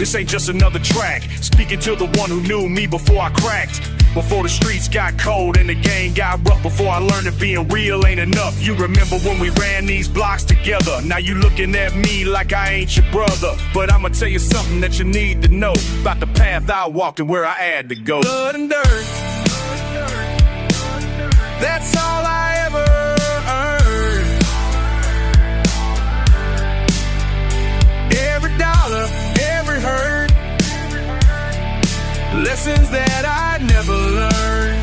This ain't just another track. Speaking to the one who knew me before I cracked. Before the streets got cold and the game got rough. Before I learned that being real ain't enough. You remember when we ran these blocks together. Now you looking at me like I ain't your brother. But I'ma tell you something that you need to know about the path I walked and where I had to go. Blood and dirt, that's all I ever earned. Every dollar, every hurt, lessons that I never learned.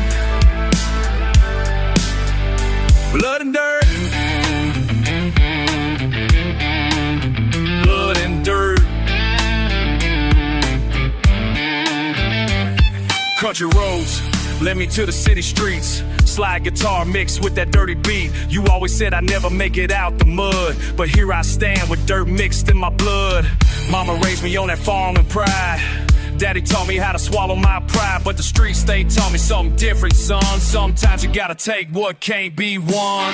Blood and dirt, blood and dirt. Country roads led me to the city streets. Slide guitar mixed with that dirty beat. You always said I'd never make it out the mud, but here I stand with dirt mixed in my blood. Mama raised me on that farm and pride. Daddy taught me how to swallow my pride, but the streets, they taught me something different, son. Sometimes you gotta take what can't be won.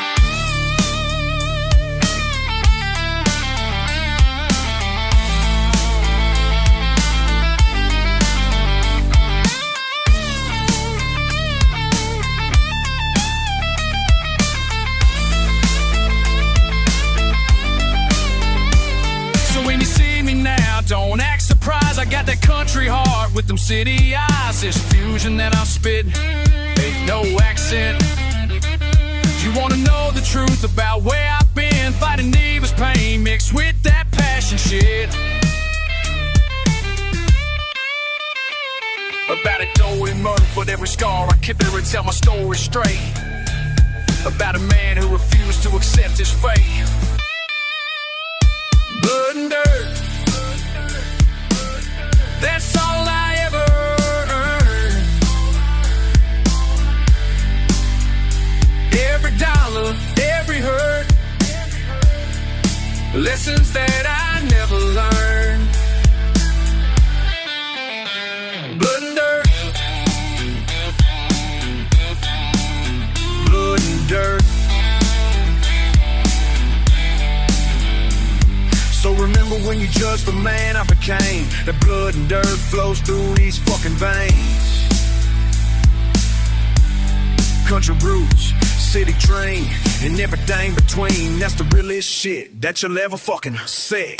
Don't act surprised, I got that country heart with them city eyes. This fusion that I'm spitting ain't no accent. You wanna know the truth about where I've been? Fighting neighbors' pain mixed with that passion shit. About a doughy murder, but every scar I keep there and tell my story straight. About a man who refused to accept his fate. Blood and dirt, that's all I ever earned. Every dollar, every hurt, lessons that I never learned. Blood and dirt, blood and dirt. So remember when you judged the man I became. That blood and dirt flows through these fucking veins. Country roots, city dream, and everything between. That's the realest shit that you'll ever fucking see.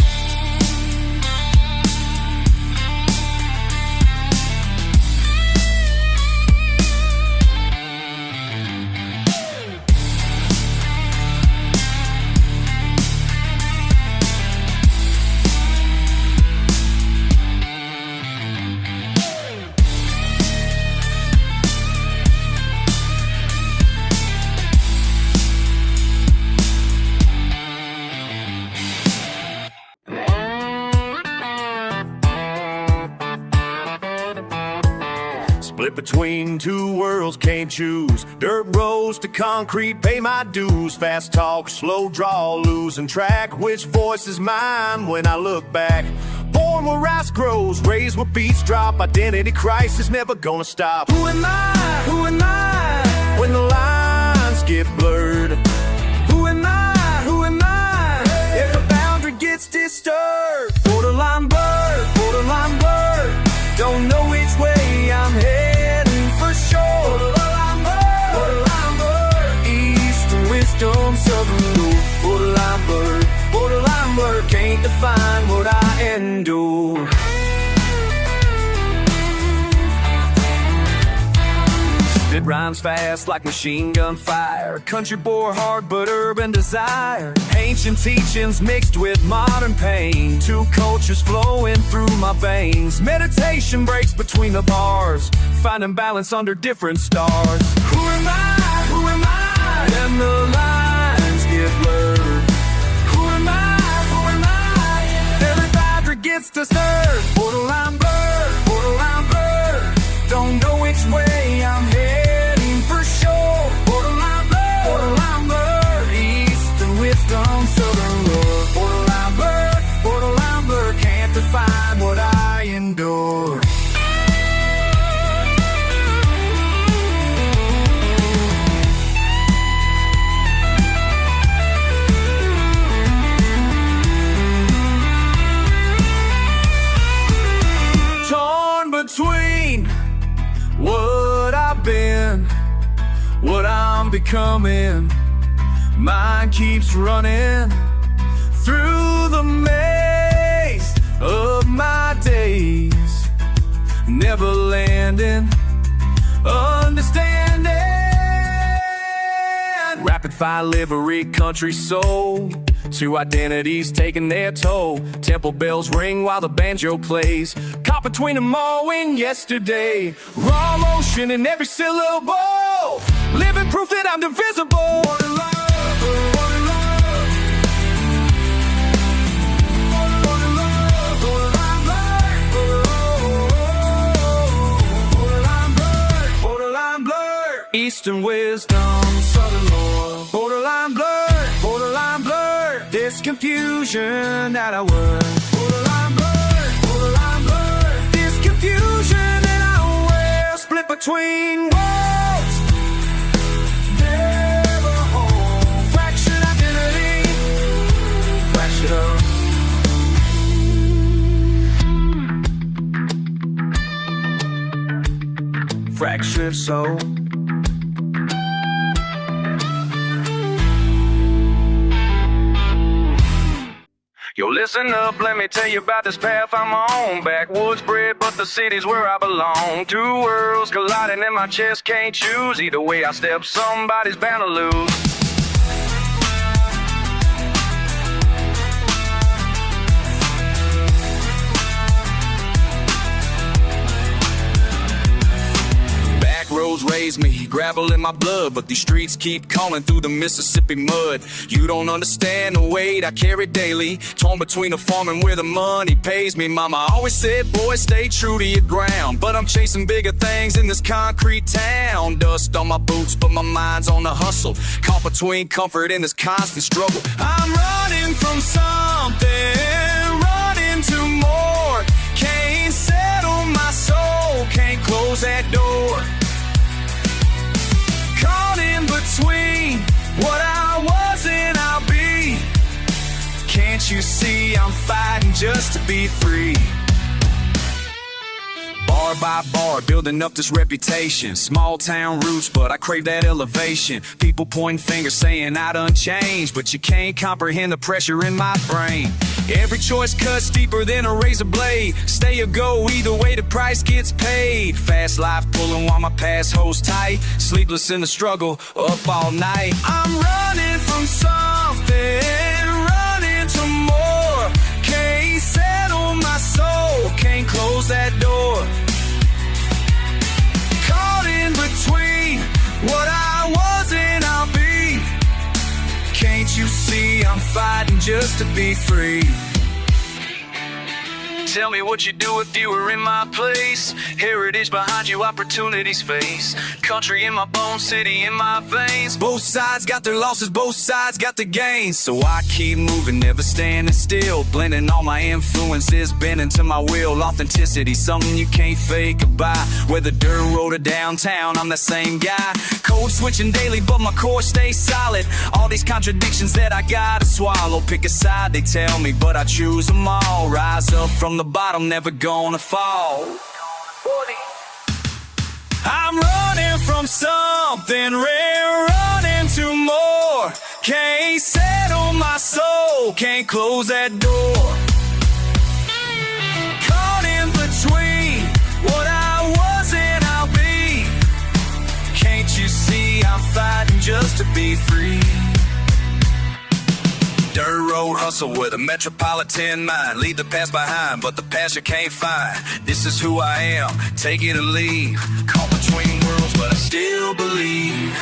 Split between two worlds, can't choose. Dirt roads to concrete, pay my dues. Fast talk, slow draw, losing track. Which voice is mine when I look back? Born where rice grows, raised where beats drop. Identity crisis never gonna stop. Who am I? Who am I? When the lines get blurred. Who am I? Who am I? If a boundary gets disturbed. Borderline bird, borderline bird. Don't know which way I'm heading for sure. Borderline bird, borderline bird. Eastern wisdom, southern north. Borderline bird, borderline bird. Can't define what I endure. Spit rhymes fast like machine gun fire. Country bore hard but urban desire. Ancient teachings mixed with modern pain. Two cultures flowing through my veins. Meditation breaks between the bars. Finding balance under different stars. Who am I? Who am I? And the lines get blurred. Who am I? Who am I? Every boundary gets disturbed. Borderline bird, borderline bird. Don't know which way I'm heading for sure. Borderline bird, borderline bird. Eastern wisdom, southern roar. Borderline bird, borderline bird. Can't define what I endure. what I'm becoming. Mine keeps running through the maze of my days, never landing, understanding. Rapid fire livery, country soul, two identities taking their toll. Temple bells ring while the banjo plays, caught between them all in yesterday. Raw motion in every syllable, living proof that I'm divisible. One love, one love, one love, borderline blur, Eastern wisdom, Southern lore. Borderline blur, this confusion that I wear. Borderline blur, this confusion that I wear. Split between worlds, never home. Fractured identity, fractured up. Fractured soul. Yo, listen up, let me tell you about this path I'm on. Backwoods bred, but the city's where I belong. Two worlds colliding in my chest, can't choose. Either way I step, somebody's bound to lose. Roads raised me, gravel in my blood, but these streets keep calling through the Mississippi mud. You don't understand the weight I carry daily, torn between the farm and where the money pays me. Mama always said, boy, stay true to your ground, but I'm chasing bigger things in this concrete town. Dust on my boots, but my mind's on the hustle, caught between comfort and this constant struggle. I'm running from something, running to more. Can't settle my soul, can't close that door. Caught in between what I was and I'll be. Can't you see I'm fighting just to be free? Bar by bar, building up this reputation. Small town roots, but I crave that elevation. People pointing fingers saying I done changed, but you can't comprehend the pressure in my brain. Every choice cuts deeper than a razor blade. Stay or go, either way the price gets paid. Fast life pulling while my past holds tight. Sleepless in the struggle, up all night. I'm running from something, running to more. Can't settle my soul, can't close that door. Caught in between what I was and I'll be. Can't you see I'm fighting just to be free? Tell me what you'd do if you were in my place. Heritage behind you, opportunities face. Country in my bones, city in my veins. Both sides got their losses, both sides got the gains. So I keep moving, never standing still. Blending all my influences, bending to my will. Authenticity, something you can't fake or buy. Whether dirt road or downtown, I'm the same guy. Code switching daily, but my core stays solid. All these contradictions that I gotta swallow. Pick a side, they tell me, but I choose them all. Rise up from the bottom, never gonna fall. I'm running from something rare, running to more. Can't settle my soul, can't close that door. Caught in between what I was and I'll be. Can't you see I'm fighting just to be free? Dirt road hustle with a metropolitan mind. Leave the past behind, but the past you can't find. This is who I am, take it or leave. Caught between worlds, but I still believe.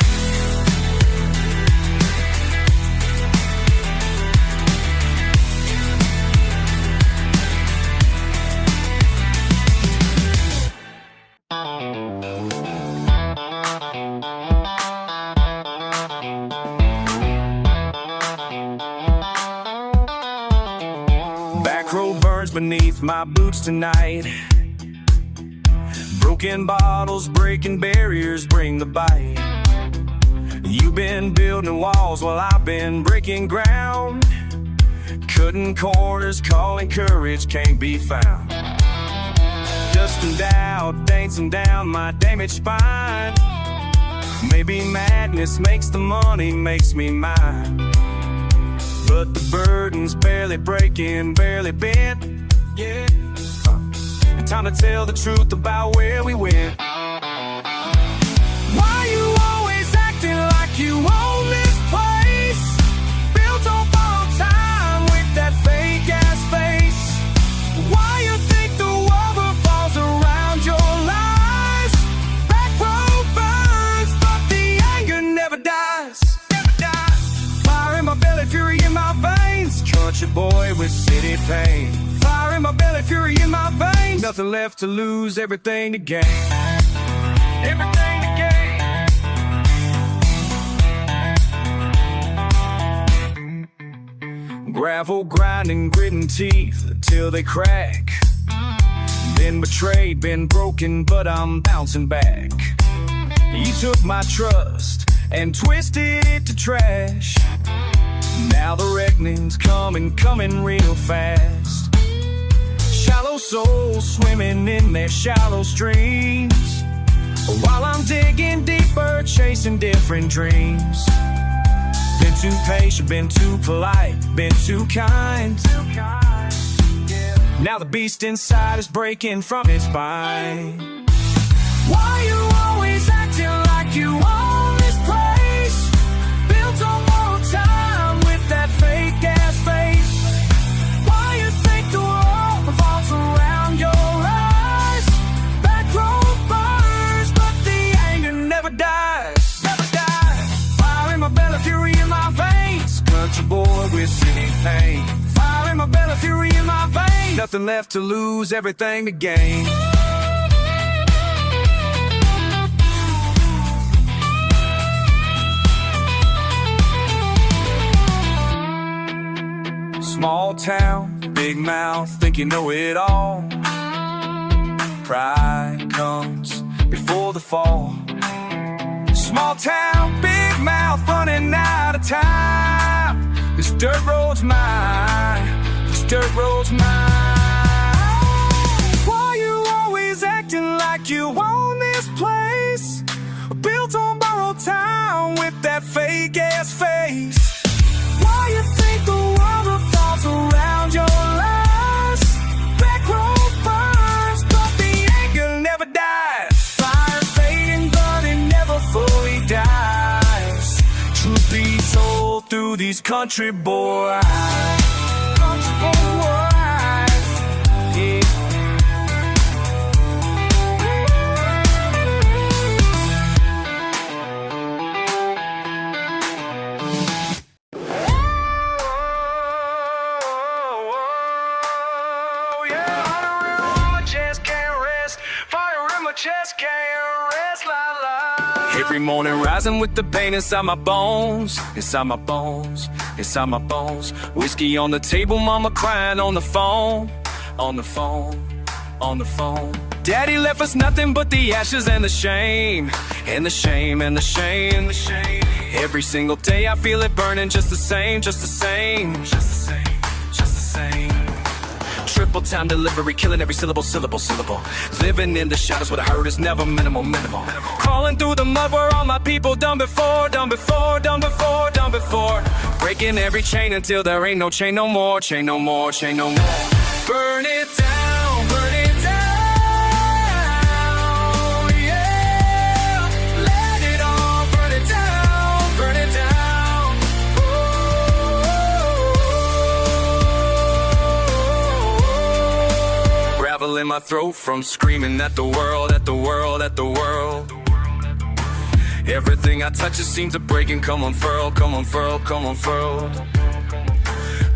Beneath my boots tonight. Broken bottles, breaking barriers, bring the bite. You've been building walls while I've been breaking ground. Cutting corners, calling courage can't be found. Dust and doubt, dancing down my damaged spine. Maybe madness makes the money, makes me mine, but the burden's barely breaking, barely bent. Yeah, time to tell the truth about where we went. Why you always acting like you own this place? Built on borrowed time with that fake ass face. Why you think the world revolves around your lies? Back row burns, but the anger never dies. Never dies. Fire in my belly, fury in my veins. Country boy with city pain. Fire in my belly, fury in my veins. Nothing left to lose, everything to gain. Everything to gain. Gravel grinding, gritting teeth till they crack. Been betrayed, been broken, but I'm bouncing back. You took my trust and twisted it to trash. Now the reckoning's coming, coming real fast. Shallow souls swimming in their shallow streams, while I'm digging deeper, chasing different dreams. Been too patient, been too polite, been too kind. Now the beast inside is breaking from its spine. Why you always acting like you own this place? Built on borrowed time with that fake ass face. Why you think the world revolves around your eyes? Back row burns, but the anger never dies. Never dies. Fire in my belly, fury in my veins. Country boy with city pain. Fire in my belly, fury in my veins. Nothing left to lose, everything to gain. Small town, big mouth, think you know it all. Pride comes before the fall. Small town, big mouth, running out of time. This dirt road's mine, this dirt road's mine. Why you always acting like you own this place? Built on borrowed time with that fake ass face. Why you think the world revolves around your lies? Back row burns, but the anger never dies. Fire fading, but it never fully dies. Truth be told, through these country boy eyes. Country boy eyes, yeah. Just can't rest, la la. Every morning rising with the pain inside my bones, inside my bones, inside my bones. Whiskey on the table, mama crying on the phone, on the phone, on the phone. Daddy left us nothing but the ashes and the shame, and the shame, and the shame, and the shame. Every single day I feel it burning just the same, just the same, just the same, just the same. Triple time delivery, killing every syllable, syllable, syllable. Living in the shadows where the hurt is never minimal, minimal. Crawling through the mud where all my people done before, done before, done before, done before. Breaking every chain until there ain't no chain no more, chain no more, chain no more. Burn it down, burn it down, yeah. Let it all burn it down, burn it down. In my throat from screaming at the world, at the world, at the world. Everything I touch just seems to break and come unfurled, come unfurled, come unfurled.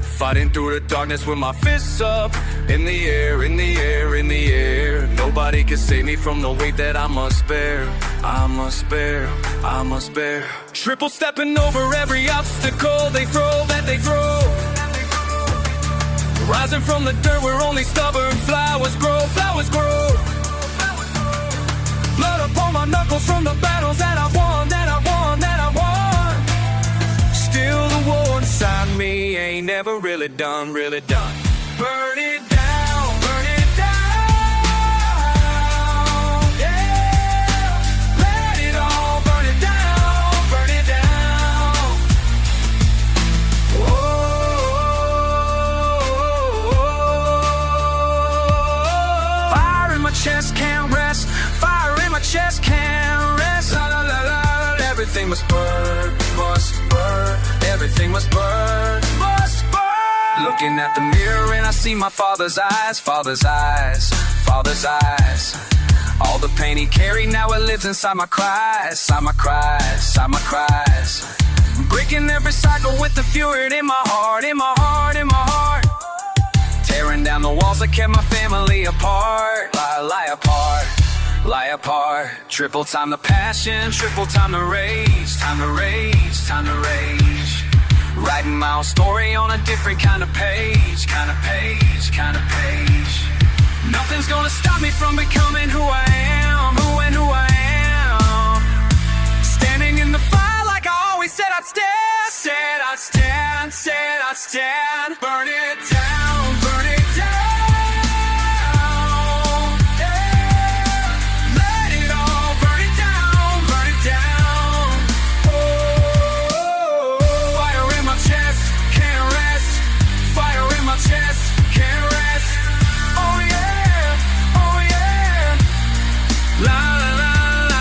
Fighting through the darkness with my fists up in the air, in the air, in the air. Nobody can save me from the weight that I must bear, I must bear, I must bear. Triple stepping over every obstacle they throw, that they throw. Rising from the dirt where only stubborn flowers grow, flowers grow. Blood upon my knuckles from the battles that I won, that I won, that I won. Still the war inside me ain't never really done, really done. Burn it down, burn it down, yeah. Let it all burn it down. Everything must burn, everything must burn, must burn. Looking at the mirror and I see my father's eyes, father's eyes, father's eyes. All the pain he carried, now it lives inside my cries, inside my cries, inside my cries. Breaking every cycle with the fury in my heart, in my heart, in my heart. Tearing down the walls that kept my family apart, lie apart, lie apart. Triple time the passion, triple time the rage, time to rage, time to rage. Writing my own story on a different kind of page, kind of page, kind of page. Nothing's gonna stop me from becoming who I am, who I am. Standing in the fire like I always said I'd stand. Said I'd stand, said I'd stand. Burn it down, burn it down. Yeah. Let it all burn it down, burn it down. Oh, fire in my chest, can't rest. Fire in my chest, can't rest. Oh yeah, oh yeah. La la la la.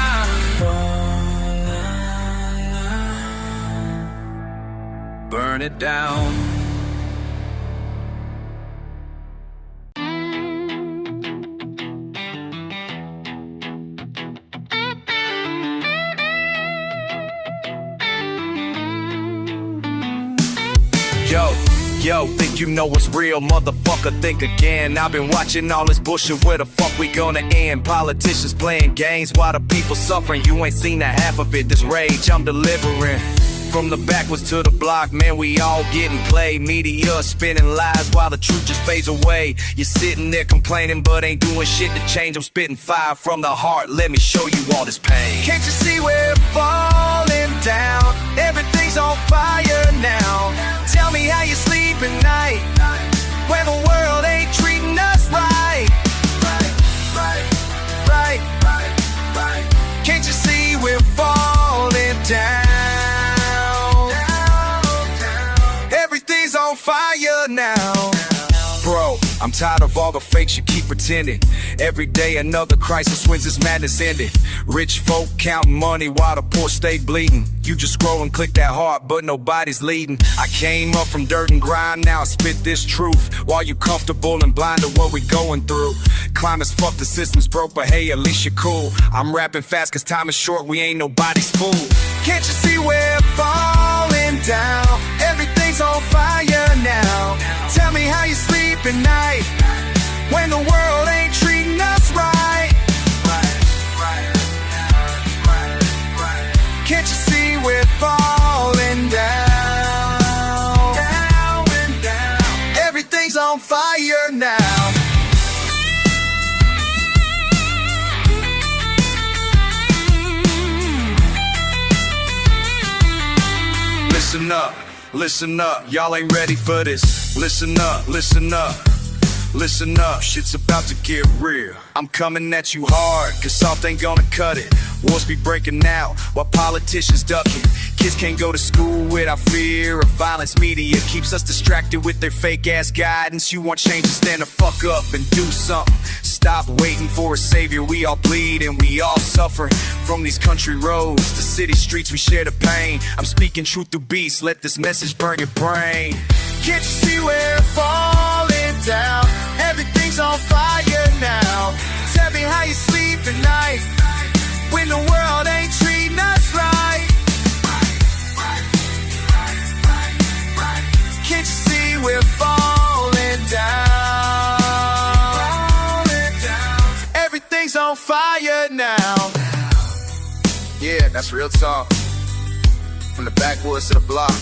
Burn it down. Yo, think you know what's real, motherfucker, think again. I've been watching all this bullshit, where the fuck we gonna end? Politicians playing games while the people suffering. You ain't seen the half of it, this rage I'm delivering. From the backwards to the block, man, we all getting played. Media spinning lies while the truth just fades away. You're sitting there complaining but ain't doing shit to change. I'm spitting fire from the heart, let me show you all this pain. Can't you see we're falling down? Everything's on fire now. Tell me how you sleep at night when the world ain't treating us right. Right. Can't you see we're falling down? Everything's on fire now. Bro, I'm tired of all the fakes you keep pretending. Every day another crisis, when's this madness ended? Rich folk counting money while the poor stay bleeding. You just scroll and click that heart, but nobody's leading. I came up from dirt and grind, now I spit this truth. While you comfortable and blind to what we going through. Climate's fucked, the system's broke, but hey, at least you're cool. I'm rapping fast cause time is short, we ain't nobody's fool. Can't you see we're falling down? Everything's on fire now. Tell me how you sleep at night when the world ain't treating us right. Can't you see we're falling down? Everything's on fire now. Listen up, y'all ain't ready for this. Listen up, shit's about to get real. I'm coming at you hard, cause soft ain't gonna cut it. Wars be breaking out, while politicians ducking. Kids can't go to school without fear of violence. Media keeps us distracted with their fake ass guidance. You want change, stand the fuck up and do something. Stop waiting for a savior, we all bleed and we all suffering. From these country roads to city streets, we share the pain. I'm speaking truth through beats, let this message burn your brain. Can't you see we're falling down? Everything's on fire now. Tell me how you sleep at night when the world ain't treating us right. Can't you see we're falling down? Everything's on fire now. Yeah, that's real talk. From the backwoods to the block,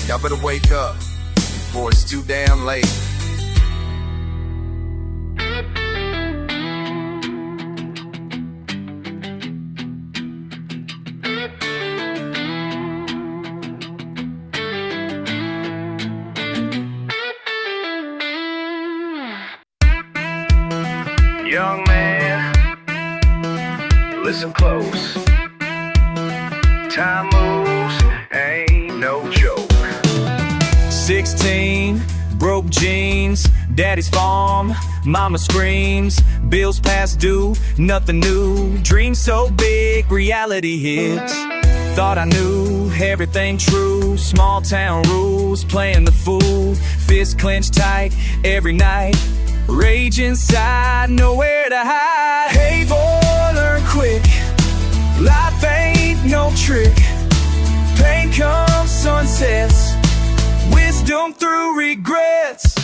y'all better wake up before it's too damn late. Young man, listen close. Time moves, ain't no joke. 16, broke jeans, daddy's farm, mama screams, bills past due, nothing new. Dreams so big, reality hits. Thought I knew everything true, small town rules, playing the fool, fist clenched tight every night, rage inside, nowhere to hide. Hey boy, learn quick, life ain't no trick. Pain comes, sunsets, wisdom through regrets.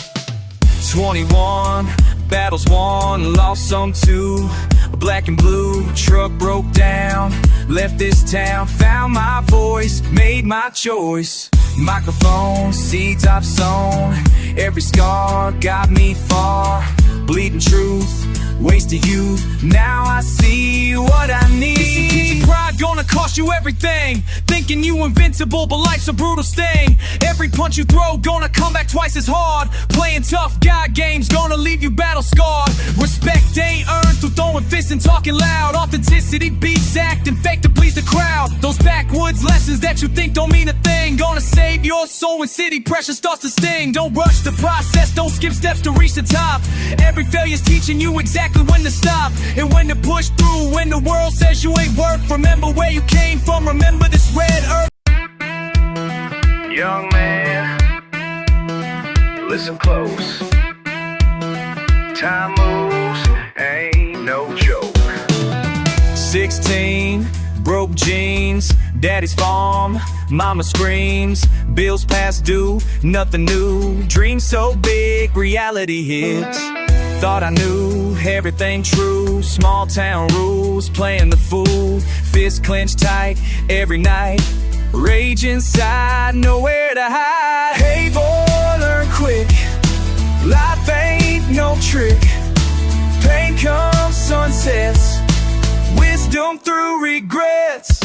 21, battles won, lost some too. Black and blue, truck broke down, left this town, found my voice, made my choice. Microphone, seeds I've sown, every scar got me far. Bleeding truth, wasted youth, now I see what I need. This pride gonna cost you everything, thinking you invincible, but life's a brutal sting. Every punch you throw gonna come back twice as hard. Playing tough God games gonna leave you battle scarred. Respect ain't earned through throwing fists and talking loud. Authenticity beats acting fake to please the crowd. Those backwoods lessons that you think don't mean a thing, gonna save your soul when city pressure starts to sting. Don't rush the process, don't skip steps to reach the top. Every failure's teaching you exactly when to stop and when to push through. When the world says you ain't worth, remember where you came from, remember this red earth. Young man, listen close. Time moves, ain't no joke. 16, broke jeans, daddy's farm, mama screams, bills past due, nothing new. Dreams so big, reality hits. Thought I knew everything true, small town rules, playing the fool, fist clenched tight every night, rage inside, nowhere to hide. Hey boy, learn quick, life ain't no trick. Pain comes, sunsets, wisdom through regrets.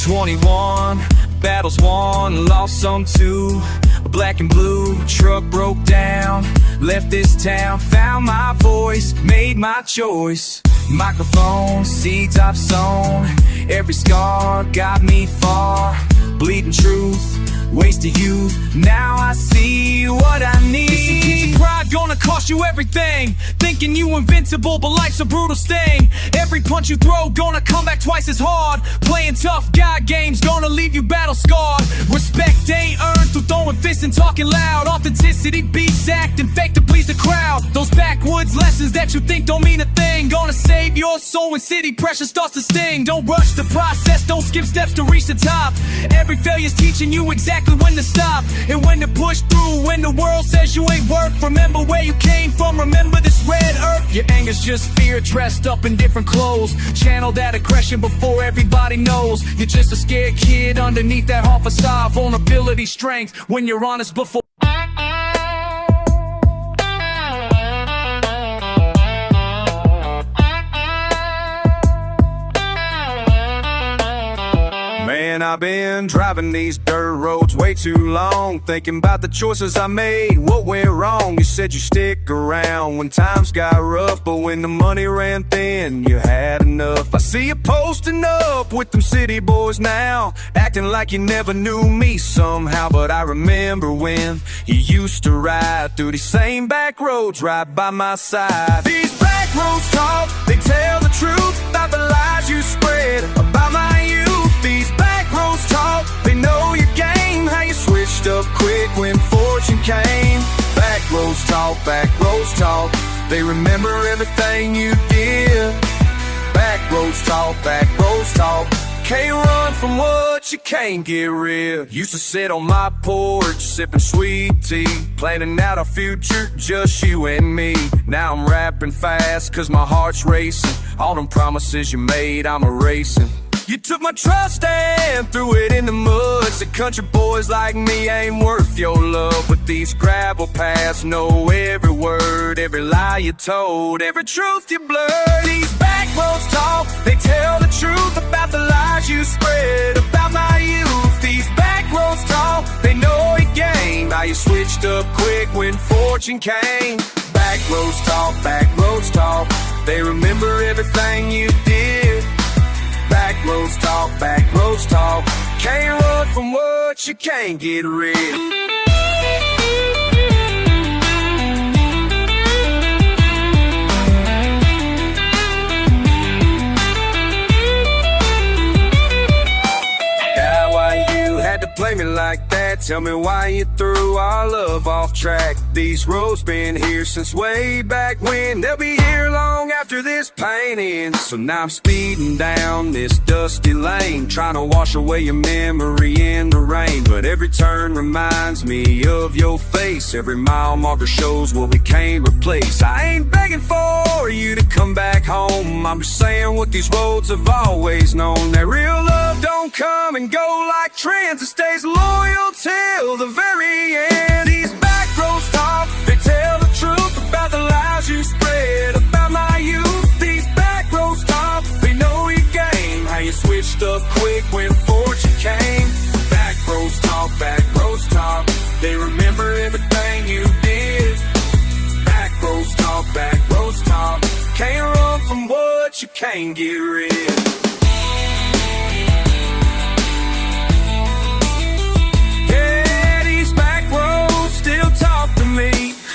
21, battles won, lost some too. Black and blue, truck broke down, left this town, found my voice, made my choice. Microphone, seeds I've sown, every scar got me far. Bleeding truth, wasted youth, now I see what I need. Pride gonna cost you everything, thinking you invincible, but life's a brutal sting. Every punch you throw gonna come back twice as hard. Playing tough God games gonna leave you battle scarred. Respect ain't earned through throwing fists and talking loud. Authenticity beats acting fake to please the crowd. Those backwoods lessons that you think don't mean a thing, gonna save your soul when city pressure starts to sting. Don't rush the process, don't skip steps to reach the top. Every failure's teaching you exactly when to stop and when to push through. When the world says you ain't worth, remember where you came from, remember this red earth. Your anger's just fear dressed up in different clothes. Channel that aggression before everybody knows. You're just a scared kid underneath that hard facade. Vulnerability, strength, when you're honest before. Man, I've been driving these dirt roads way too long, thinking about the choices I made, what went wrong. You said you stick around when times got rough, but when the money ran thin, you had enough. I see you posting up with them city boys now, acting like you never knew me somehow. But I remember when you used to ride through these same back roads right by my side. These back roads talk, they tell the truth about the lies you spread about my youth. These back roads talk, they know your game, how you switched up quick when fortune came. Back roads talk, they remember everything you did. Back roads talk, can't run from what you can't get rid. Used to sit on my porch, sipping sweet tea, planning out our future, just you and me. Now I'm rapping fast, cause my heart's racing. All them promises you made, I'm erasing. You took my trust and threw it in the mud. Said country boys like me ain't worth your love. But these gravel paths know every word, every lie you told, every truth you blurred. These back roads talk, they tell the truth about the lies you spread about my youth. These back roads talk, they know your game, how you switched up quick when fortune came. Back roads talk, they remember everything you did. Back roads talk, can't run from what you can't get rid. Tell me why you threw our love off track. These roads been here since way back when. They'll be here long after this pain ends. So now I'm speeding down this dusty lane, trying to wash away your memory in the rain. But every turn reminds me of your face. Every mile marker shows what we can't replace. I ain't begging for you to come back home. I'm just saying what these roads have always known, that real love don't come and go like trends. It stays loyal till the very end. These back roads talk, they tell the truth about the lies you spread about my youth. These back roads talk, they know your game, how you switched up quick when fortune came. Back roads talk, they remember everything you did. Back roads talk, can't run from what you can't get rid of.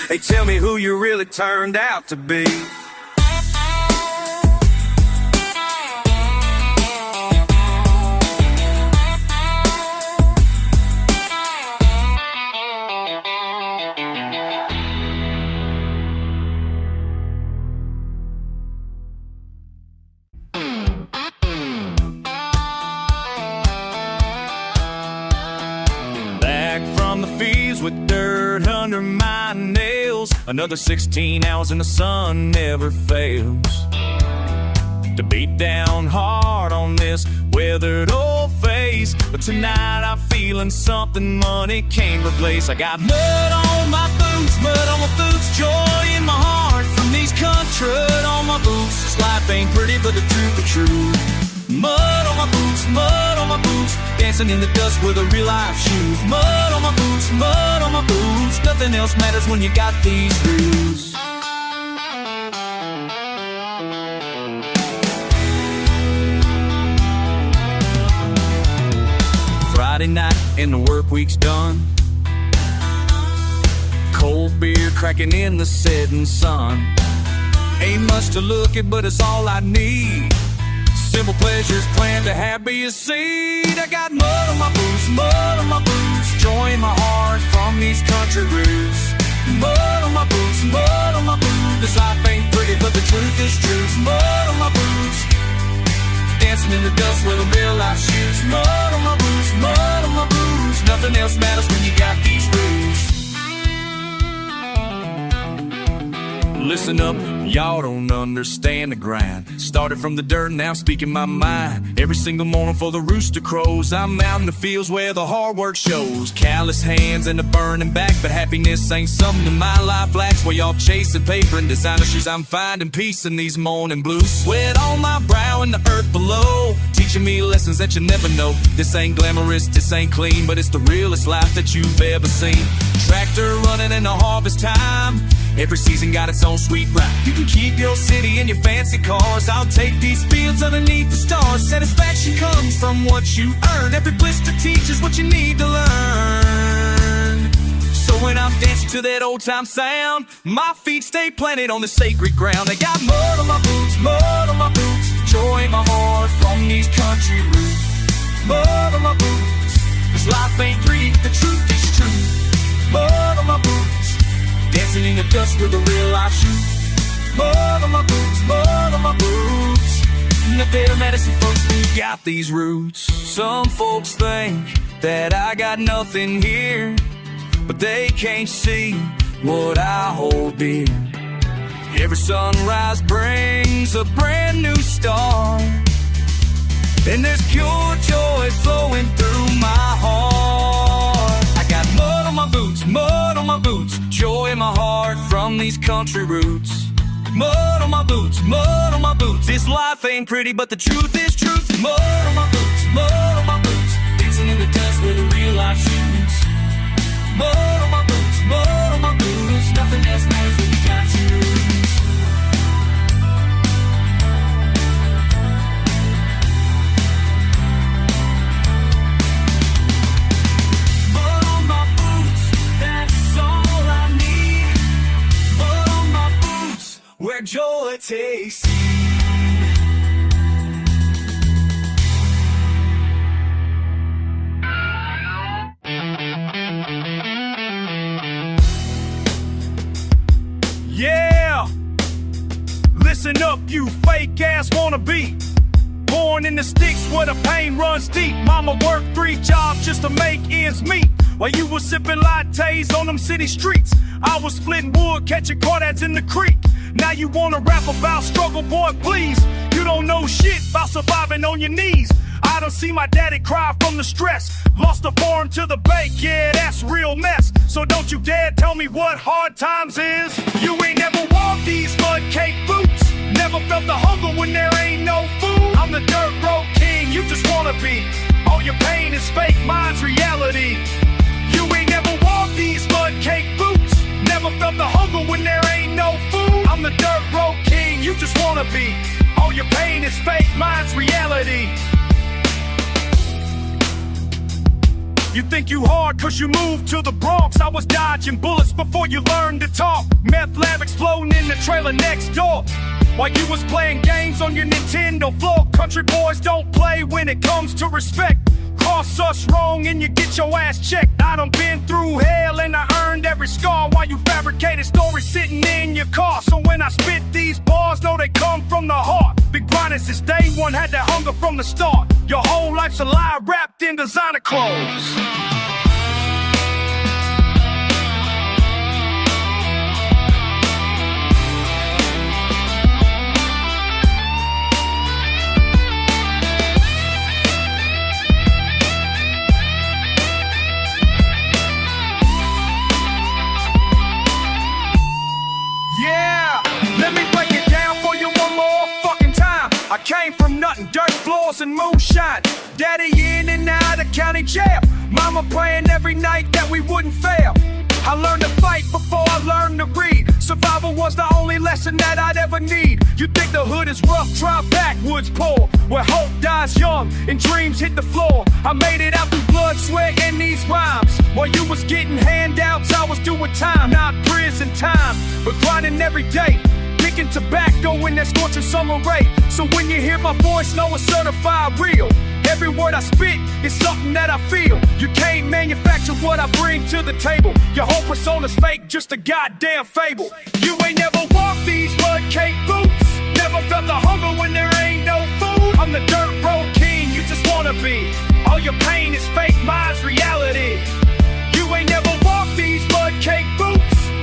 Hey, tell me who you really turned out to be. Back from the fields with dirt under my nails, another 16 hours in the sun never fails to beat down hard on this weathered old face. But tonight I'm feeling something money can't replace. I got mud on my boots, joy in my heart from these country on my boots. This life ain't pretty, but the truth is true. Mud on my boots, dancing in the dust with a real life shoes. Mud on my boots, nothing else matters when you got these roots. Friday night and the work week's done. Cold beer cracking in the setting sun. Ain't much to look at, but it's all I need. Simple pleasures planned to have be a seed. I got mud on my boots, joy in my heart from these country roots. Mud on my boots, this life ain't pretty, but the truth is true. Mud on my boots, dancing in the dust with a real life shoes. Mud on my boots, nothing else matters when you got these roots. Listen up, y'all don't understand the grind. Started from the dirt, now I'm speaking my mind. Every single morning for the rooster crows, I'm out in the fields where the hard work shows. Callous hands and a burning back, but happiness ain't something in my life lacks. While y'all chasing paper and designer shoes, I'm finding peace in these morning blues. Sweat on my brow and the earth below, teaching me lessons that you never know. This ain't glamorous, this ain't clean, but it's the realest life that you've ever seen. Tractor running in the harvest time, every season got its own sweet rhyme. You can keep your city and your fancy cars, I'll take these fields underneath the stars. Satisfaction comes from what you earn. Every blister teaches what you need to learn. So when I'm dancing to that old time sound, my feet stay planted on the sacred ground. I got mud on my boots, joy in my heart from these country roots. Mud on my boots, this life ain't pretty, the truth is true. Mud on my boots, dancing in the dust with a real life shoe. Mud on my boots, the better medicine folks, we got these roots. Some folks think that I got nothing here, but they can't see what I hold dear. Every sunrise brings a brand new start, and there's pure joy flowing through my heart. I got mud on my boots, joy in my heart from these country roots. Mud on my boots, this life ain't pretty, but the truth is truth. Mud on my boots, dancing in the dust with a real life shoes. Mud on my boots, nothing else matters when you got your roots. Where joy takes you. Listen up, you fake ass wannabe. Born in the sticks where the pain runs deep. Mama worked 3 jobs just to make ends meet. While you was sipping lattes on them city streets, I was splitting wood, catching crawdads in the creek. Now you wanna rap about struggle, boy, please. You don't know shit about surviving on your knees. I done see my daddy cry from the stress. Lost a farm to the bank, yeah, that's real mess. So don't you dare tell me what hard times is. You ain't never walked these mud cake boots. Never felt the hunger when there ain't no food. I'm the dirt road king, you just wanna be. All your pain is fake, mine's reality. You ain't never walked these mud cake boots. Never felt the hunger when there ain't no food. I'm the dirt road king, you just wanna be. All your pain is fake, mine's reality. You think you hard cause you moved to the Bronx. I was dodging bullets before you learned to talk. Meth lab exploding in the trailer next door. While you was playing games on your Nintendo floor. Country boys don't play when it comes to respect. Cross us wrong and you get your ass checked. I done been through hell and I earned every scar. While you fabricated stories sitting in your car. So when I spit these bars, know they come from the heart. Big Brian since day one had that hunger from the start. Your whole life's a lie wrapped in designer clothes. I came from nothing, dirt floors and moonshine. Daddy in and out of county jail. Mama praying every night that we wouldn't fail. I learned to fight before I learned to read. Survival was the only lesson that I'd ever need. You think the hood is rough, try backwoods poor. Where hope dies young and dreams hit the floor. I made it out through blood, sweat, and these rhymes. While you was getting handouts, I was doing time. Not prison time, but grinding every day. Picking tobacco in that scorching summer rain. So when you hear my voice, know it's certified real. Every word I spit is something that I feel. You can't manufacture what I bring to the table. Your whole persona's fake, just a goddamn fable. You ain't never walked these mud cake boots. Never felt the hunger when there ain't no food. I'm the dirt road king, you just wanna be. All your pain is fake, mine's reality. You ain't never walked these mud cake boots.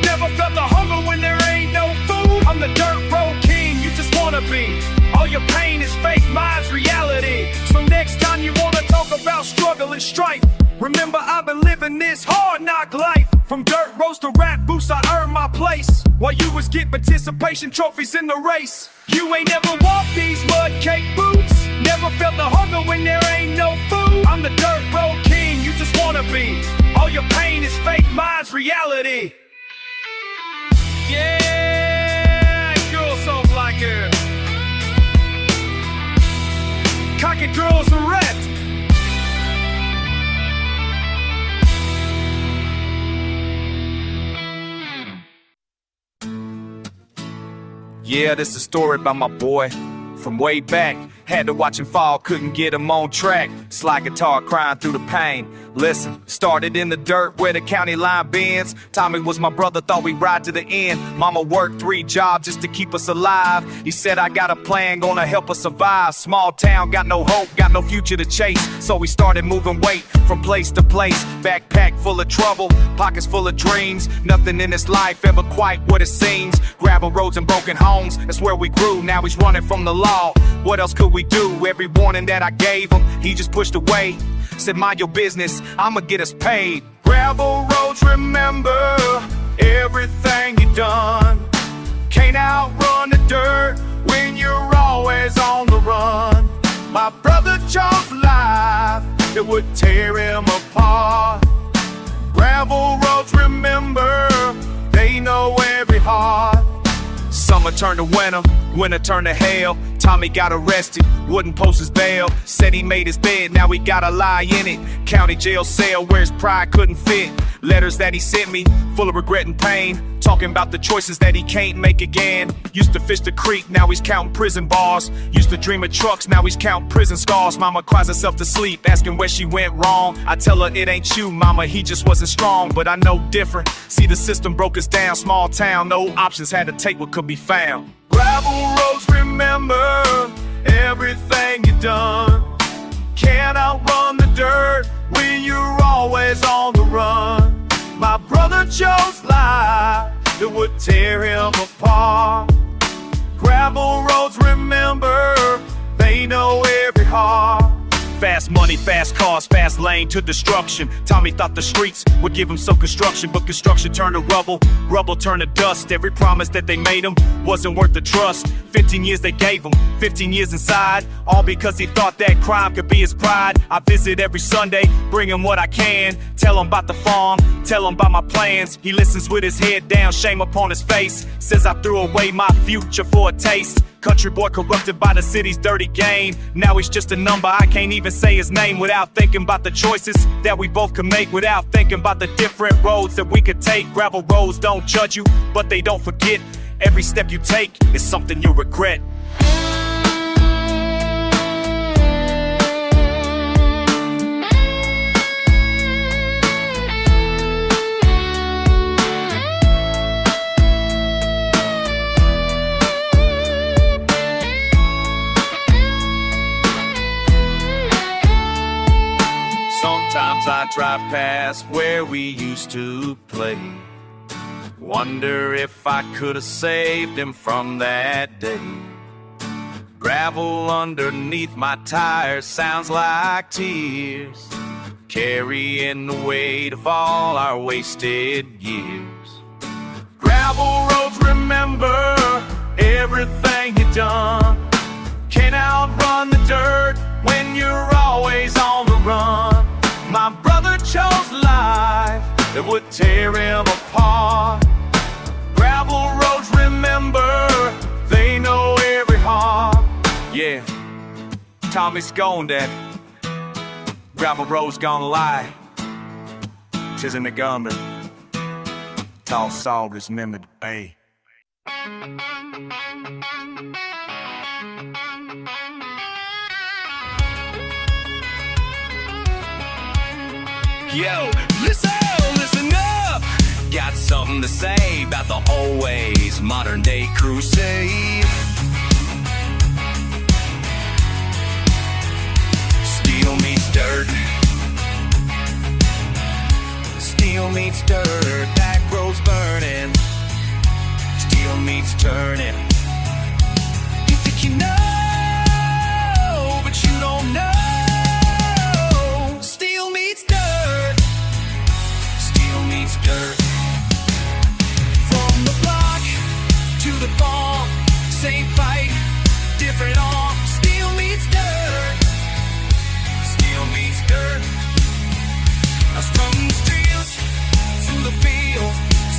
Never felt the hunger when there ain't no food. I'm the dirt road king, you just wanna be. All your pain is fake, mine's reality. So next time you wanna talk about struggle and strife, remember I've been living this hard knock life. From dirt roads to rap boosts, I earned my place. While you was getting participation trophies in the race. You ain't never walked these mud cake boots. Never felt the hunger when there ain't no food. I'm the dirt road king, you just wanna be. All your pain is fake, mine's reality. Yeah, girls don't like her. Cocky girls are red. Yeah, this is a story about my boy from way back. Had to watch him fall, couldn't get him on track. Slide guitar crying through the pain. Listen, started in the dirt where the county line bends. Tommy was my brother, thought we'd ride to the end. Mama worked 3 jobs just to keep us alive. He said, I got a plan, gonna help us survive. Small town, got no hope, got no future to chase. So we started moving weight from place to place. Backpack full of trouble, pockets full of dreams. Nothing in this life ever quite what it seems. Gravel roads and broken homes, that's where we grew. Now he's running from the law. What else could we do? Every warning that I gave him, he just pushed away. Said, mind your business, I'ma get us paid. Gravel roads, remember everything you done. Can't outrun the dirt when you're always on the run. My brother chose life that would tear him apart. Gravel roads, remember, they know every heart. Summer turned to winter, winter turned to hell. Tommy got arrested, wouldn't post his bail. Said he made his bed, now he gotta lie in it. County jail cell where his pride couldn't fit. Letters that he sent me, full of regret and pain. Talking about the choices that he can't make again. Used to fish the creek, now he's counting prison bars. Used to dream of trucks, now he's counting prison scars. Mama cries herself to sleep, asking where she went wrong. I tell her it ain't you, mama, he just wasn't strong. But I know different, see the system broke us down. Small town, no options, had to take what could be found. Gravel roads, remember everything you done. Can't outrun the dirt when you're always on the run. My brother chose life that would tear him apart. Gravel roads, remember, they know every heart. Fast money, fast cars, fast lane to destruction. Tommy thought the streets would give him some construction, but construction turned to rubble, rubble turned to dust. Every promise that they made him wasn't worth the trust. 15 years they gave him, 15 years inside, all because he thought that crime could be his pride. I visit every Sunday, bring him what I can, tell him about the farm, tell him about my plans. He listens with his head down, shame upon his face, says I threw away my future for a taste. Country boy corrupted by the city's dirty game. Now he's just a number, I can't even say his name without thinking about the choices that we both could make, without thinking about the different roads that we could take. Gravel roads don't judge you, but they don't forget. Every step you take is something you'll regret. Sometimes I drive past where we used to play, wonder if I could have saved him from that day. Gravel underneath my tires sounds like tears, carrying the weight of all our wasted years. Gravel roads, remember everything you done. Can't outrun the dirt when you're always on the run. My brother chose life that would tear him apart. Gravel roads, remember, they know every heart. Yeah, Tommy's gone, Dad. Gravel roads gonna lie. 'Tis in the gun, but tall salt is remembered, bay. Yo, listen up. Got something to say about the old ways, modern day crusade. Steel meets dirt. Steel meets dirt. Back roads burning. Steel meets turning. You think you know, but you don't know. Dirt. From the block to the farm, same fight, different arm. Steel meets dirt. Steel meets dirt. Now from the streets to the field,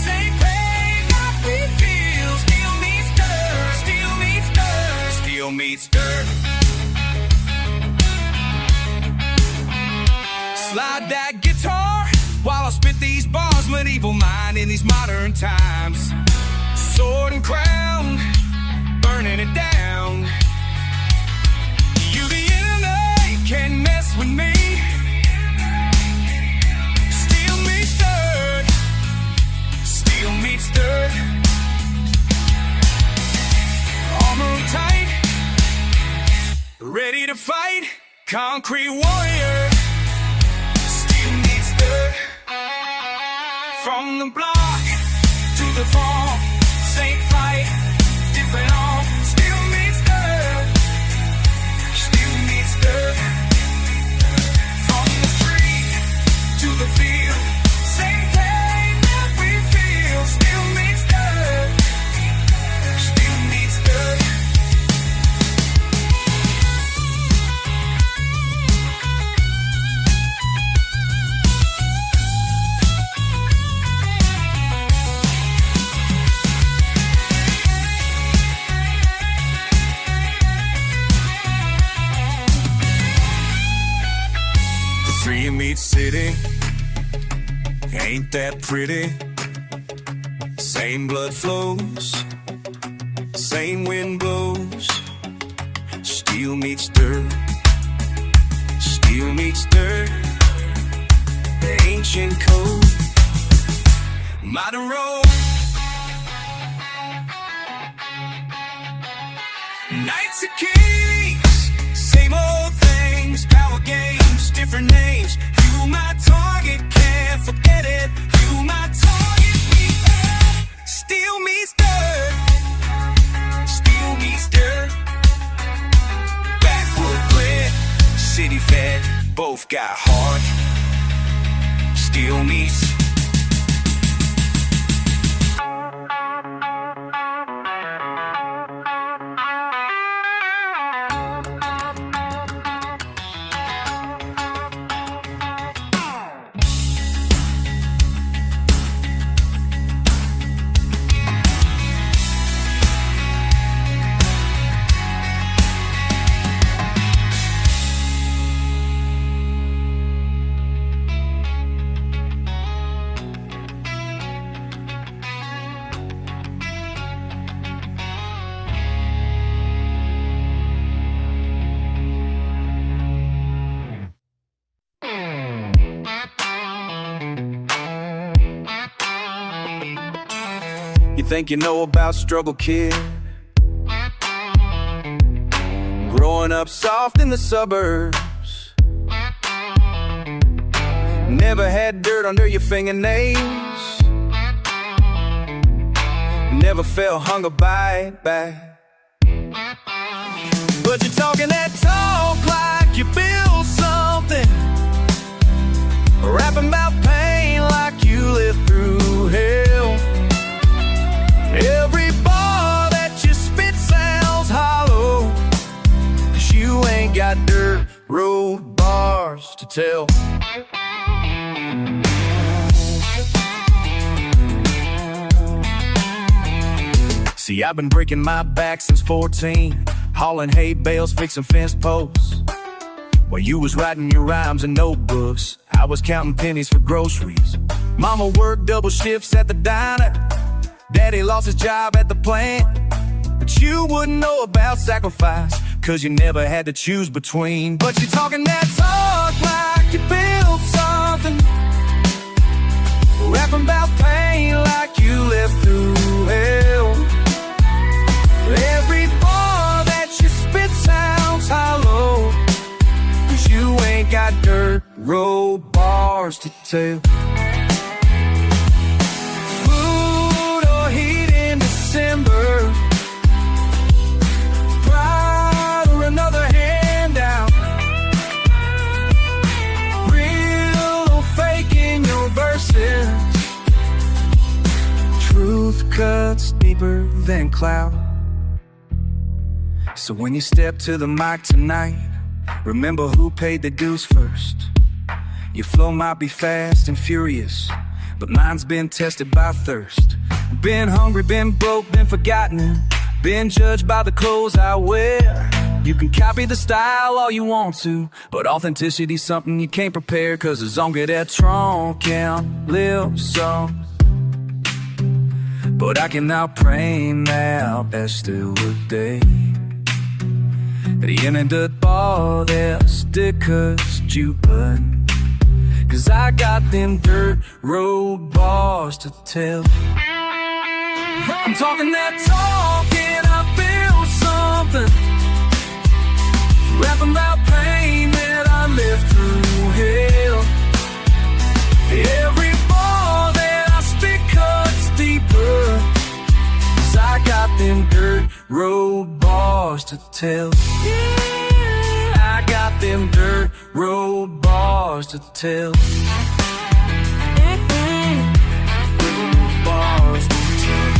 same pain that we feel. Steel meets dirt. Steel meets dirt. Steel meets dirt. Slide that guitar while I spit these bars, medieval mind in these modern times. Sword and crown, burning it down. You the enemy, can't mess with me. Steel meets dirt. Steel meets dirt. Armor tight, ready to fight. Concrete warrior. From the block to the farm, same fight, different arm. Steel meets dirt. Steel meets dirt. From the street to the field, same pain that we feel. Steel meets dirt. Steel meets dirt. Meets city, ain't that pretty? Same blood flows, same wind blows. Steel meets dirt. Steel meets dirt. The ancient code, modern road. different names. You my target, can't forget it. You my target, we had. Still meets dirt. Still meets dirt. Backwood grit, city fed, both got heart. Still meets. You think you know about struggle, kid? Growing up soft in the suburbs, never had dirt under your fingernails, never felt hunger bite back. But you're talking that talk like you built something, rapping about pain like you lived through hell. Every bar that you spit sounds hollow, 'cause you ain't got dirt road bars to tell. See, I've been breaking my back since 14, hauling hay bales, fixing fence posts. While you was writing your rhymes in notebooks, I was counting pennies for groceries. Mama worked double shifts at the diner, Daddy lost his job at the plant. But you wouldn't know about sacrifice, 'cause you never had to choose between. But you're talking that talk like you built something, rapping about pain like you lived through hell. Every bar that you spit sounds hollow, 'cause you ain't got dirt road bars to tell. December, pride or another handout, real or fake in your verses, truth cuts deeper than cloud. So when you step to the mic tonight, remember who paid the dues first. Your flow might be fast and furious, but mine's been tested by thirst. Been hungry, been broke, been forgotten, been judged by the clothes I wear. You can copy the style all you want to, but authenticity's something you can't prepare, 'cause it's on that trunk and live song. But I can now pray now bäste day. Igen det bara stickers djupen, 'cause I got them dirt road bars to tell. I'm talking that talk and I feel something, rapping about pain that I lived through hell. Every bar that I spit cuts deeper, 'cause I got them dirt road bars to tell. Yeah, I got them dirt road bars to tell. Bars to tell.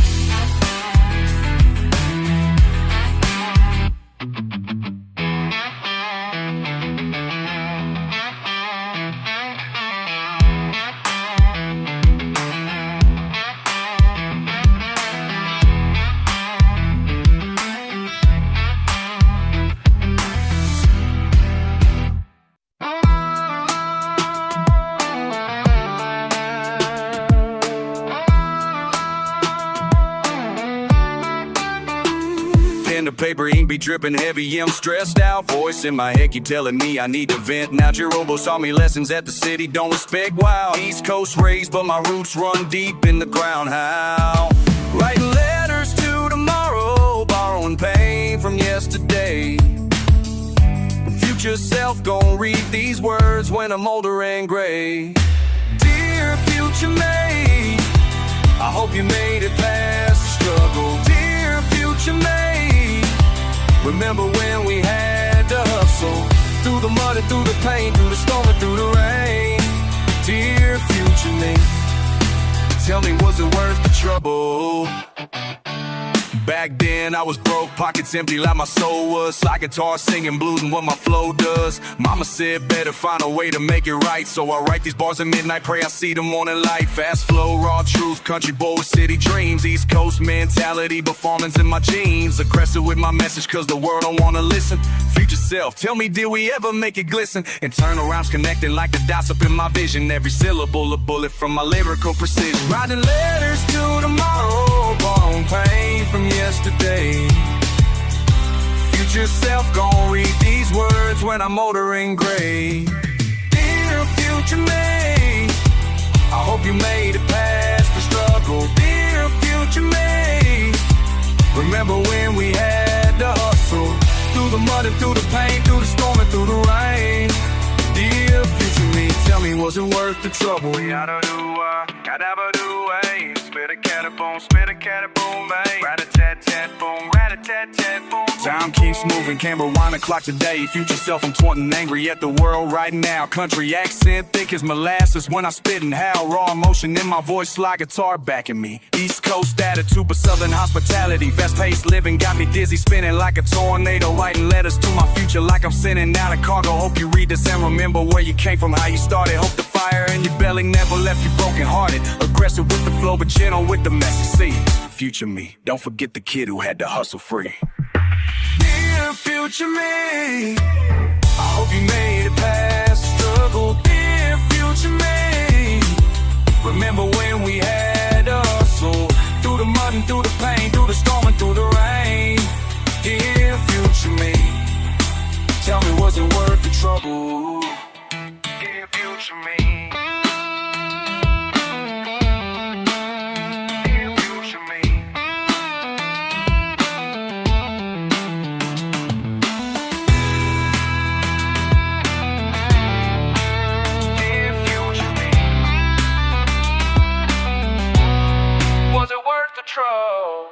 The paper ink be dripping heavy, I'm stressed out. Voice in my head keep telling me I need to vent. Now Jerobo saw me lessons at the city, don't respect. Wow, East Coast raised, but my roots run deep in the ground. How? Writing letters to tomorrow, borrowing pain from yesterday. The future self gon' read these words when I'm older and gray. Dear future me, I hope you made it past the struggle. Dear future me, remember when we had to hustle, through the mud and through the pain, through the storm and through the rain. Dear future me, tell me, was it worth the trouble? Back then I was broke, pockets empty like my soul was. Slide guitar singing blues and what my flow does. Mama said better find a way to make it right, so I write these bars at midnight, pray I see the morning light. Fast flow, raw truth, country boy with city dreams. East Coast mentality, performance in my jeans. Aggressive with my message cause the world don't wanna listen. Future self, tell me, did we ever make it glisten? And turnarounds connecting like the dots up in my vision. Every syllable a bullet from my lyrical precision. Writing letters to tomorrow, borrowing pain from yesterday. Future self gon' read these words when I'm older and gray. Dear future me, I hope you made it past the struggle. Dear future me, remember when we had to hustle, through the mud and through the pain, through the storm and through the rain. Dear future me, tell me, was it worth the trouble? Spit a cat a boom, spit a cat a boom, babe. Rat-a-tat-tat boom, rat-a-tat-tat boom. Time keeps moving, can't rewind the clock today. Future self, I'm taunting, angry at the world right now. Country accent thick as molasses when I spit and howl. Raw emotion in my voice, slide guitar backing me. East Coast attitude, but southern hospitality. Fast-paced living got me dizzy, spinning like a tornado. Writing letters to my future like I'm sending out a cargo. Hope you read this and remember where you came from, how you started. Hope the fire in your belly never left you broken-hearted. Aggressive with the flow, but gentle with the message. See, future me, don't forget the kid who had to hustle free. Dear future me, I hope you made it past the struggle. Dear future me, remember when we had to hustle, through the mud and through the pain, through the storm and through the rain. Dear future me, tell me, was it worth the trouble? Dear future me, control.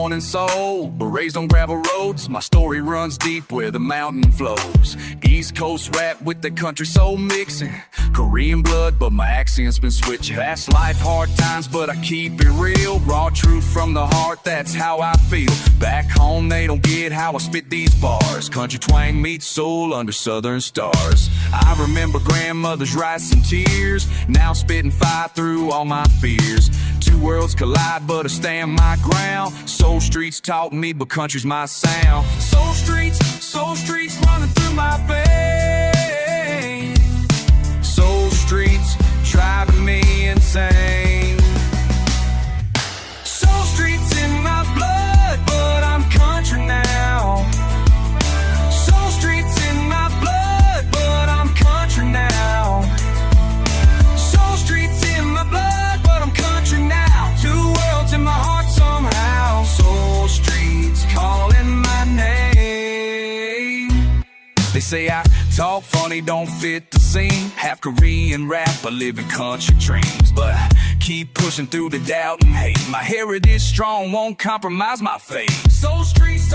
And soul, but raised on gravel roads. My story runs deep where the mountain flows. East Coast rap with the country soul mixing. Korean blood, but my accent's been switching. Fast life, hard times, but I keep it real. Raw truth from the heart, that's how I feel. Back home, they don't get how I spit these bars. Country twang meets soul under southern stars. I remember grandmother's rice and tears. Now spitting fire through all my fears. Two worlds collide, but I stand my ground. Soul streets taught me, but country's my sound. Soul streets running through my veins. Soul streets driving me insane. Soul streets in my blood, but I'm country now. Soul streets in my blood, but I'm country now. Soul streets in my blood, but I'm country now. Two worlds in my heart somehow. Soul streets calling my name. They say I talk funny, don't fit the scene. Half Korean rap, I live in country dreams. But I keep pushing through the doubt and hate. My heritage strong, won't compromise my faith. Soul streets,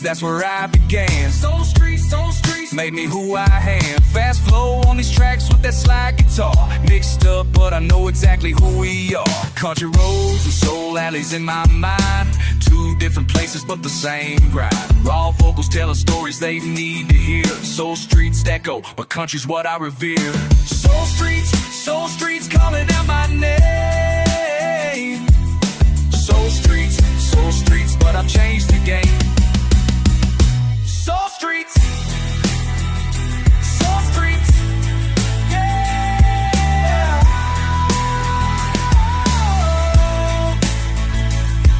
that's where I began. Soul streets, made me who I am. Fast flow on these tracks with that slide guitar. Mixed up, but I know exactly who we are. Country roads and soul alleys in my mind. Two different places, but the same grind. Raw vocals telling stories they need to hear. Soul streets echo, but country's what I revere. Soul streets calling out my name. Soul streets, but I've changed the game. Soul streets, yeah.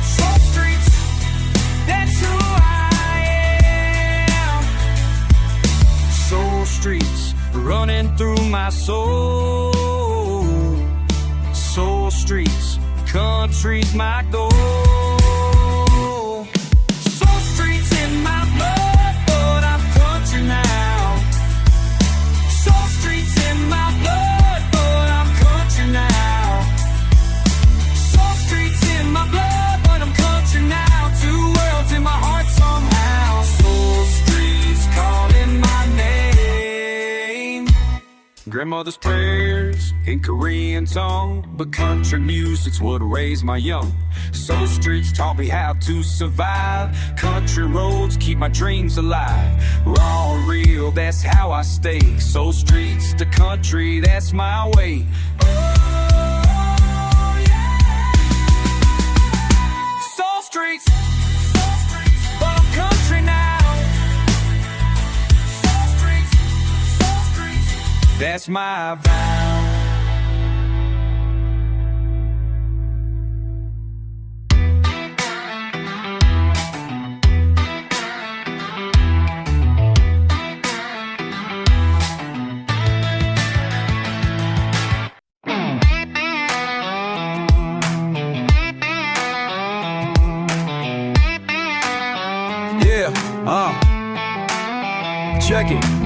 Soul streets, that's who I am. Soul streets, running through my soul. Soul streets, country's my goal. Soul streets in my blood, but I'm country now. Soul streets in my blood, but I'm country now. Soul streets in my blood, but I'm country now. Two worlds in my heart somehow. Soul streets calling my name. Grandmother's prayers in Korean tongue, but country music's what raised my young. Soul streets taught me how to survive. Country roads keep my dreams alive. Raw and real, that's how I stay. Soul streets, the country, that's my way. Oh, yeah. Soul streets, but I'm country now. Soul streets, that's my vow.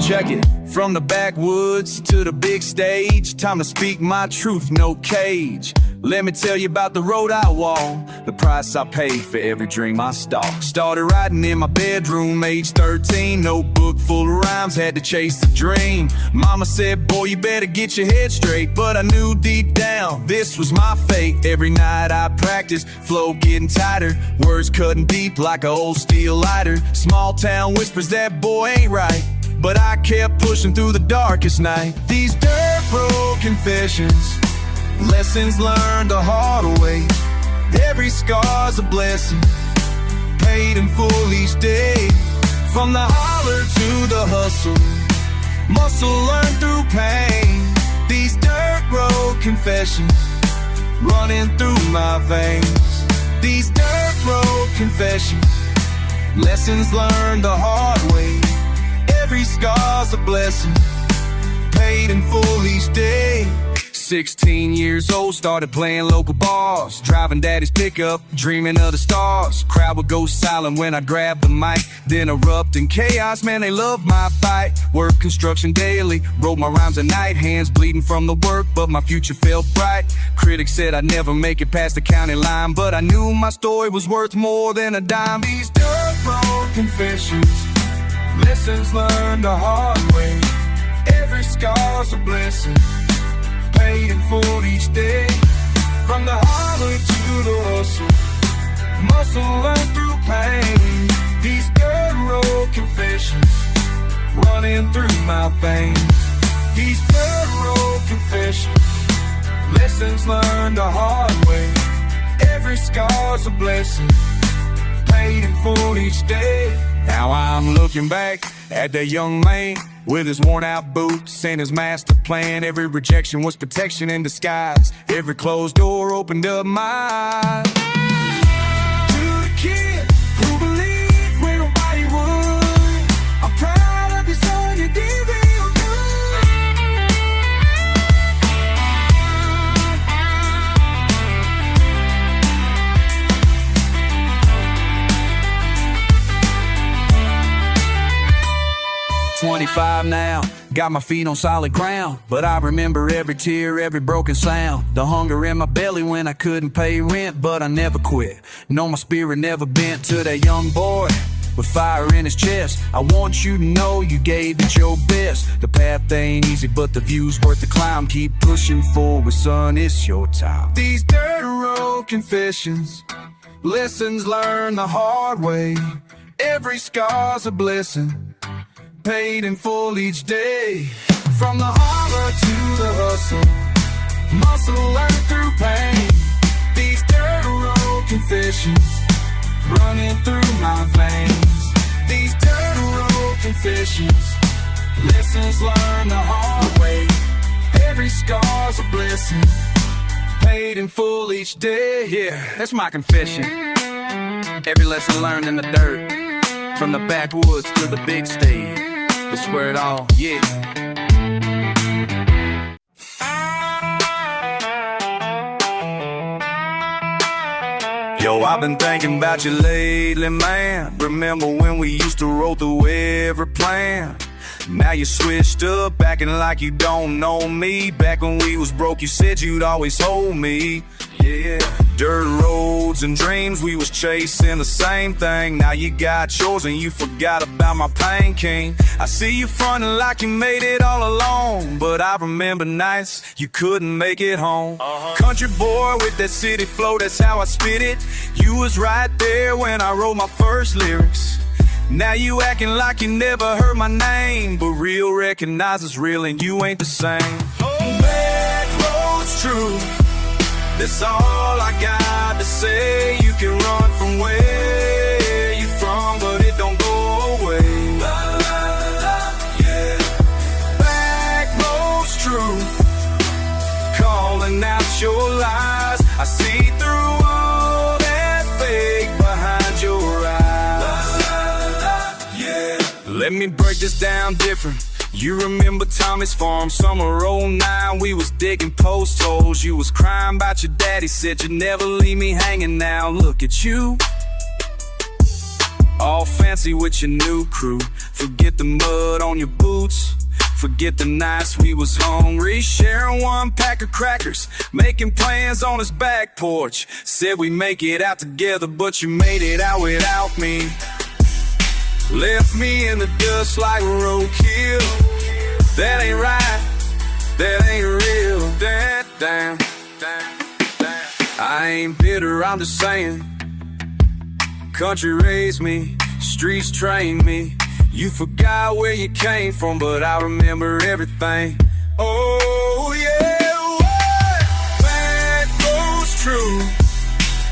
Check it, from the backwoods to the big stage. Time to speak my truth, no cage. Let me tell you about the road I walk, the price I paid for every dream I stalked. Started writing in my bedroom, age 13. Notebook full of rhymes, had to chase the dream. Mama said, boy, you better get your head straight. But I knew deep down, this was my fate. Every night I practiced, flow getting tighter. Words cutting deep like an old steel lighter. Small town whispers, that boy ain't right. But I kept pushing through the darkest night. These dirt road confessions, lessons learned the hard way. Every scar's a blessing, paid in full each day. From the holler to the hustle, muscle learned through pain. These dirt road confessions, running through my veins. These dirt road confessions, lessons learned the hard way. Every scar's a blessing, paid in full each day. 16 years old, started playing local bars, driving daddy's pickup, dreaming of the stars. Crowd would go silent when I grabbed the mic, then erupt in chaos, man, they loved my fight. Work construction daily, wrote my rhymes at night, hands bleeding from the work, but my future felt bright. Critics said I'd never make it past the county line, but I knew my story was worth more than a dime. These dirt road confessions, lessons learned the hard way. Every scar's a blessing, paid in full each day. From the holler to the hustle, muscle learned through pain. These dirt road confessions, running through my veins. These dirt road confessions, lessons learned the hard way. Every scar's a blessing, paid in full each day. Now I'm looking back at that young man with his worn out boots and his master plan. Every rejection was protection in disguise. Every closed door opened up my eyes. To the kid who believed when nobody would, I'm proud of you, son, you did real good. 25 now, got my feet on solid ground, but I remember every tear, every broken sound. The hunger in my belly when I couldn't pay rent, but I never quit. No, my spirit never bent. To that young boy with fire in his chest, I want you to know you gave it your best. The path ain't easy, but the view's worth the climb. Keep pushing forward, son, it's your time. These dirt road confessions, lessons learned the hard way. Every scar's a blessing, paid in full each day. From the holler to the hustle, muscle learned through pain. These dirt road confessions running through my veins. These dirt road confessions, lessons learned the hard way. Every scar's a blessing, paid in full each day. Yeah, that's my confession. Every lesson learned in the dirt, from the backwoods to the big stage. I swear it all, yeah. Yo, I've been thinking about you lately, man. Remember when we used to roll through every plan? Now you switched up, acting like you don't know me. Back when we was broke, you said you'd always hold me. Yeah, dirt roads and dreams, we was chasing the same thing. Now you got yours and you forgot about my pain, king. I see you fronting like you made it all alone, but I remember nights you couldn't make it home. Country boy with that city flow, that's how I spit it. You was right there when I wrote my first lyrics. Now you acting like you never heard my name, but real recognizes real and you ain't the same. Back roads true, that's all I got to say. You can run from where you from, but it don't go away. La, la, la, yeah. Back roads true, calling out your lies. I see through all that fake behind your eyes. Let me break this down different. You remember Tommy's farm, summer '09. We was digging post holes. You was crying about your daddy, said you'd never leave me hanging. Now look at you, all fancy with your new crew. Forget the mud on your boots, forget the nights we was hungry, sharing one pack of crackers, making plans on his back porch. Said we make it out together, but you made it out without me. Left me in the dust like roadkill. That ain't right, that ain't real. Damn. I ain't bitter, I'm just saying. Country raised me, streets trained me. You forgot where you came from, but I remember everything. Oh yeah, what? Back goes true,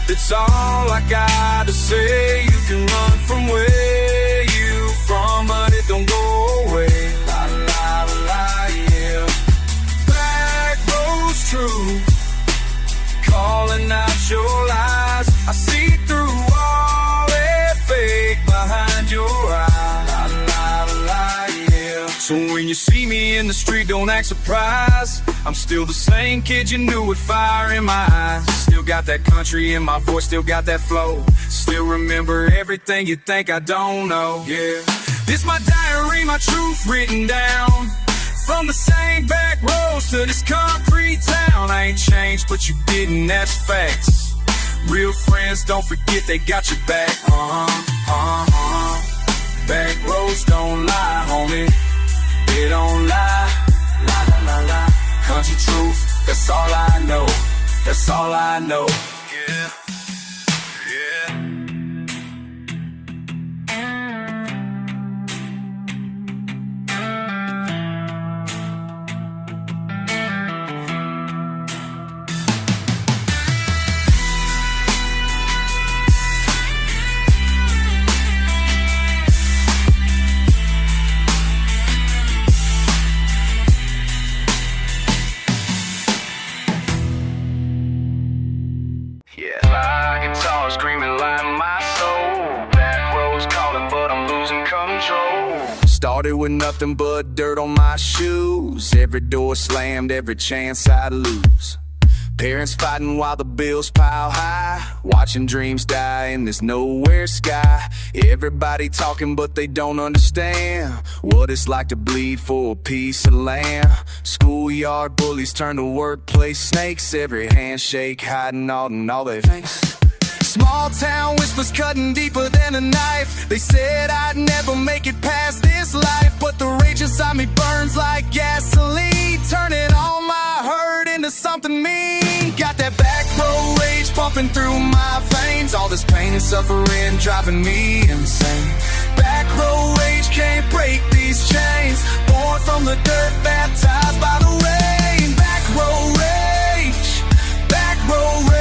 it's all I got to say. You can run from where you from, but it don't go away. La la la, yeah. Back roads true, calling out your lies. I see through all that fake behind your eyes. La la la, yeah. So when you see me in the street, don't act surprised. I'm still the same kid you knew with fire in my eyes. Still got that country in my voice, still got that flow. Still remember everything you think I don't know. Yeah, this my diary, my truth written down. From the same back roads to this concrete town. I ain't changed, but you didn't, that's facts. Real friends, don't forget they got your back. Back roads don't lie, homie. They don't lie. La la la la. Country truth, that's all I know. That's all I know. Yeah. My guitar screaming like my soul. Back roads calling, but I'm losing control. Started with nothing but dirt on my shoes. Every door slammed, every chance I'd lose. Parents fighting while the bills pile high. Watching dreams die in this nowhere sky. Everybody talking but they don't understand what it's like to bleed for a piece of land. Schoolyard bullies turn to workplace snakes. Every handshake hiding all their face. Small town whispers cutting deeper than a knife. They said I'd never make it past this life, but the rage inside me burns like gasoline, turning all my hurt into something mean. Got that back road rage pumping through my veins. All this pain and suffering driving me insane. Back road rage can't break these chains. Born from the dirt, baptized by the rain. Back road rage, back road rage.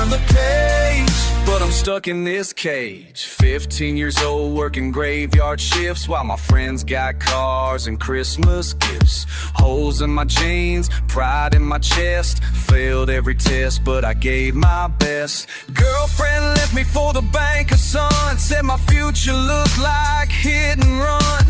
turn the page, but I'm stuck in this cage. 15 years old, working graveyard shifts, while my friends got cars and Christmas gifts. Holes in my jeans, pride in my chest. Failed every test, but I gave my best. Girlfriend left me for the banker's son. Said my future looked like hit and run.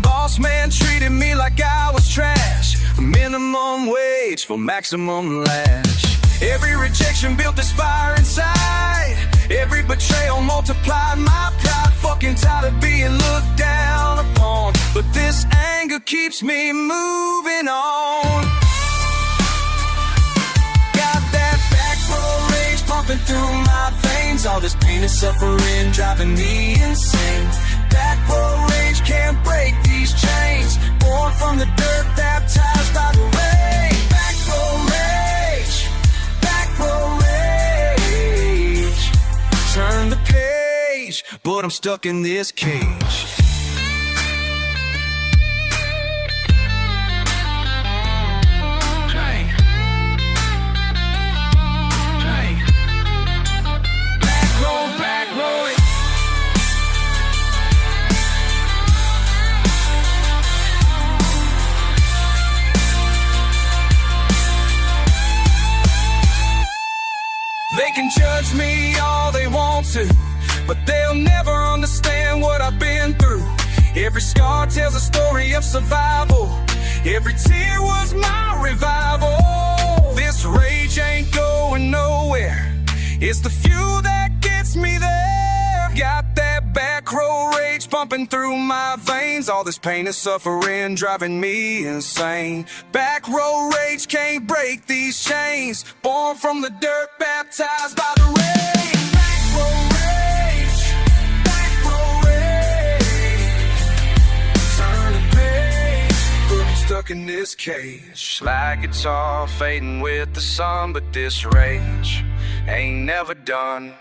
Boss man treated me like I was trash. Minimum wage for maximum lash. Every rejection built this fire inside. Every betrayal multiplied my pride. Fucking tired of being looked down upon, but this anger keeps me moving on. Got that back row rage pumping through my veins. All this pain and suffering driving me insane. Back row rage can't break these chains. Born from the dirt, baptized by the rain. Back row rage, back row rage. Turn the page, but I'm stuck in this cage. They can judge me all they want to, but they'll never understand what I've been through. Every scar tells a story of survival. Every tear was my revival. This rage ain't going nowhere. It's the fuel that gets me there. Got that back row rage pumping through my veins. All this pain and suffering driving me insane. Back row rage can't break these chains. Born from the dirt, baptized by the rain. Back row rage, back row rage. Turn the page, but I'm stuck in this cage. Slide guitar fading with the sun, but this rage ain't never done.